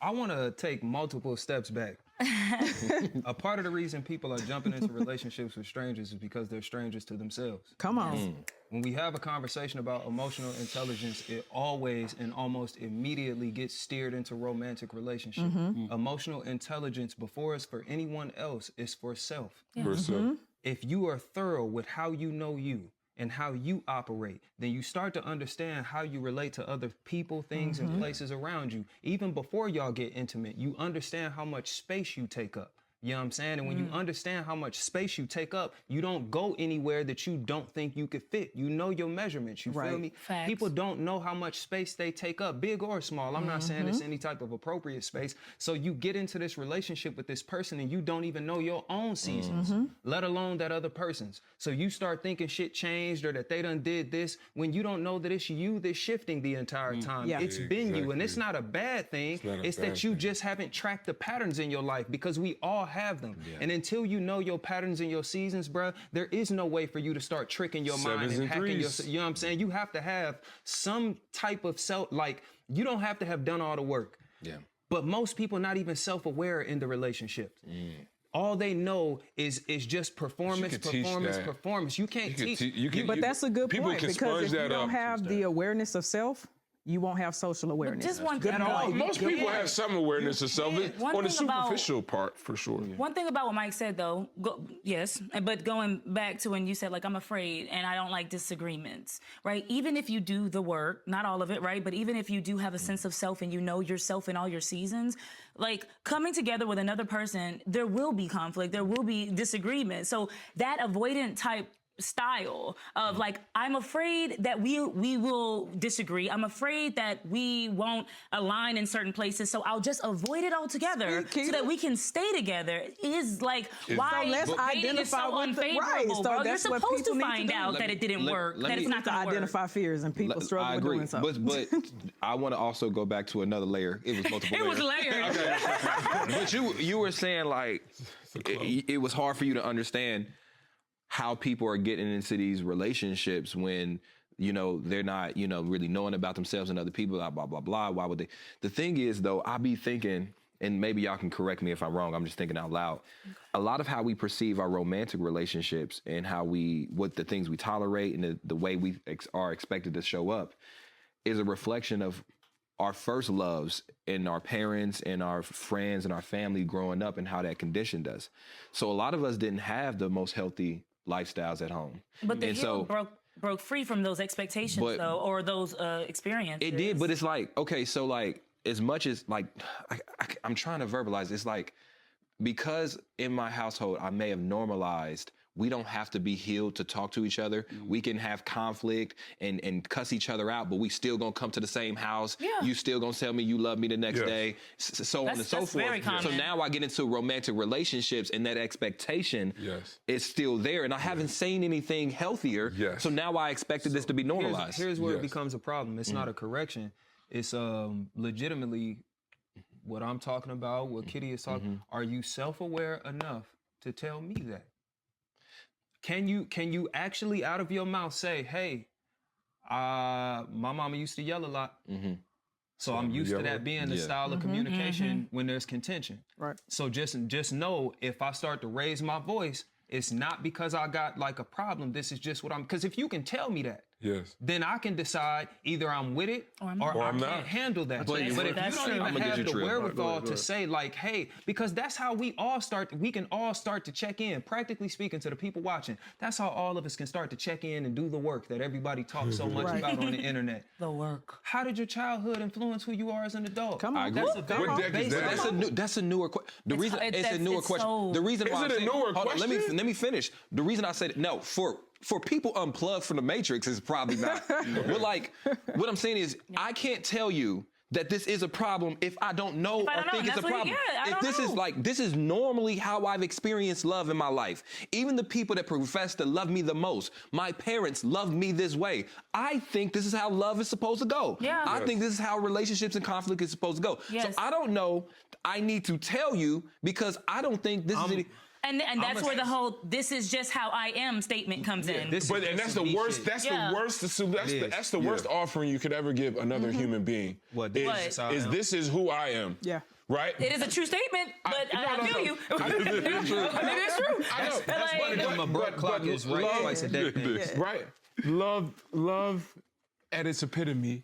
I want to take multiple steps back. A part of the reason people are jumping into relationships with strangers is because they're strangers to themselves. Come on. When we have a conversation about emotional intelligence, it always and almost immediately gets steered into romantic relationship. Emotional intelligence, before it's for anyone else, is for self. For self. If you are thorough with how you know you and how you operate, then you start to understand how you relate to other people, things, and places around you. Even before y'all get intimate, you understand how much space you take up. You know what I'm saying? And when you understand how much space you take up, you don't go anywhere that you don't think you could fit. You know your measurements, you feel me? Facts. People don't know how much space they take up, big or small. I'm not saying it's any type of appropriate space. So you get into this relationship with this person and you don't even know your own seasons, let alone that other person's. So you start thinking shit changed or that they done did this when you don't know that it's you that's shifting the entire time. Yeah. It's been you, and it's not a bad thing. It's that you just haven't tracked the patterns in your life, because we all have them. And until you know your patterns and your seasons, bruh, there is no way for you to start tricking your mind and hacking your, you know what I'm saying? You have to have some type of self, like, you don't have to have done all the work. Yeah. But most people not even self-aware in the relationship. All they know is just performance, You can teach performance, that. performance. You can't teach. But that's a good people point, can because sponge if you that don't up. have the awareness of self, you won't have social awareness. just one thing Good about- point. Most people have some awareness of self One on the thing about- superficial part, for sure. One thing about what Mike said, though, yes, but going back to when you said, like, I'm afraid and I don't like disagreements, right? Even if you do the work, not all of it, right? But even if you do have a sense of self and you know yourself in all your seasons, like, coming together with another person, there will be conflict, there will be disagreement. So that avoidant type style of, like, I'm afraid that we will disagree. I'm afraid that we won't align in certain places, so I'll just avoid it altogether so that we can stay together. Is like why So let's dating is identify so what the- right, unfavorable, so bro. You're that's what supposed to people need to find do. out Let that me- it didn't let- work, let that me- it's not to going to work. identify fears, and people struggle I with agree, doing so. but I want to also go back to another layer. It was multiple It was layers. layered. But you were saying, like, it was hard for you to understand how people are getting into these relationships when, you know, they're not, you know, really knowing about themselves and other people, blah, blah, blah, blah. Why would they? The thing is, though, I be thinking, and maybe y'all can correct me if I'm wrong, I'm just thinking out loud. A lot of how we perceive our romantic relationships and what the things we tolerate and the way we are expected to show up is a reflection of our first loves and our parents and our friends and our family growing up and how that conditioned us. So a lot of us didn't have the most healthy lifestyles at home. But the and heel broke free from those expectations, But- though, or those experiences. It did, but it's like, okay, so like, as much as like, I'm trying to verbalize, it's like, because in my household, I may have normalized, we don't have to be healed to talk to each other. We can have conflict and cuss each other out, but we still gonna come to the same house. Yeah. You still gonna tell me you love me the next Yes. day, so on and so That's forth. very So common. now I get into romantic relationships and that expectation Yes. is still there. And I haven't seen anything healthier. Yes. So now I expected this to be normalized. Here's where it Yes. becomes a problem. It's not a correction. It's legitimately what I'm talking about, what Kitty is talking. Are you self-aware enough to tell me that? Can you actually out of your mouth say, hey, my mama used to yell a lot. So I'm used to that being the style of communication when there's contention. Right. So just know, if I start to raise my voice, it's not because I got like a problem. This is just what I'm, because if you can tell me that, Yes. then I can decide either I'm with it or I I'm can't not. handle that. But if you That's don't true. even I'ma get have you, the Trill. wherewithal to say like, hey, because that's how we can all start to check in, practically speaking, to the people watching. That's how all of us can start to check in and do the work that everybody talks so much Right. about on the internet. The work. How did your childhood influence who you are as an adult? Come on. I agree. That's a very What deck is basic. that? That's a newer question. The reason it's a that's- newer it's question. so- The reason why Is I'm it a saying, newer hold on, let question? me finish. The reason I said no for people unplugged from the Matrix is probably not. But like, what I'm saying is, I can't tell you that this is a problem if I don't know I don't or think know, it's a that's what- problem. yeah, I If don't this is know. like, this is normally how I've experienced love in my life. Even the people that profess to love me the most, my parents love me this way. I think this is how love is supposed to go. Yeah. I think this is how relationships and conflict is supposed to go. Yes. So I don't know. I need to tell you because I don't think this is any. And that's where the whole "this is just how I am" statement comes in. This is And just that's some the B worst. shit. That's Yeah. the worst. That's the worst offering you could ever give another human being. What, this is how I Is am? this is who I am. Yeah. right? It is a true statement, but I feel you. I mean, it is true. That's one of them abrupt clock is right twice a day things. Right. Love at its epitome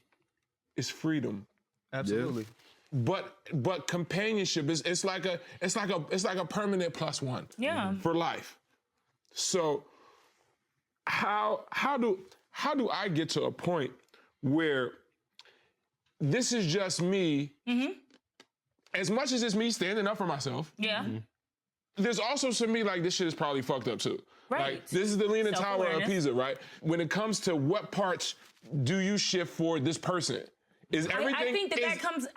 is freedom. Absolutely. But companionship is it's like a permanent plus one for life. So how do I get to a point where this is just me, as much as it's me standing up for myself, there's also some me like this shit is probably fucked up too. Right. Like this is the Leaning Tower of Self-awareness. Pisa, right? When it comes to what parts do you shift for this person? Is everything? I think that comes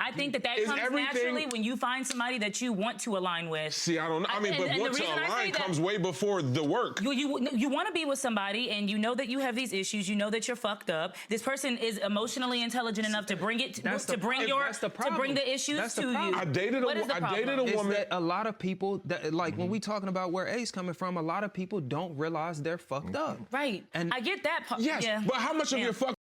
naturally when you find somebody that you want to align with. See, I don't know. I mean, but and what the to reason I say align that- comes way before the work. You want to be with somebody and you know that you have these issues. You know that you're fucked up. This person is emotionally intelligent enough to bring it That's to the bring problem. your That's the to bring problem. the issues That's the to problem. you. I dated What is the problem? Is woman. that a lot of people that like when we talking about where Ace coming from, a lot of people don't realize they're fucked up. Right. And I get that part. Yes, Yeah. but how much of Yeah. your fuck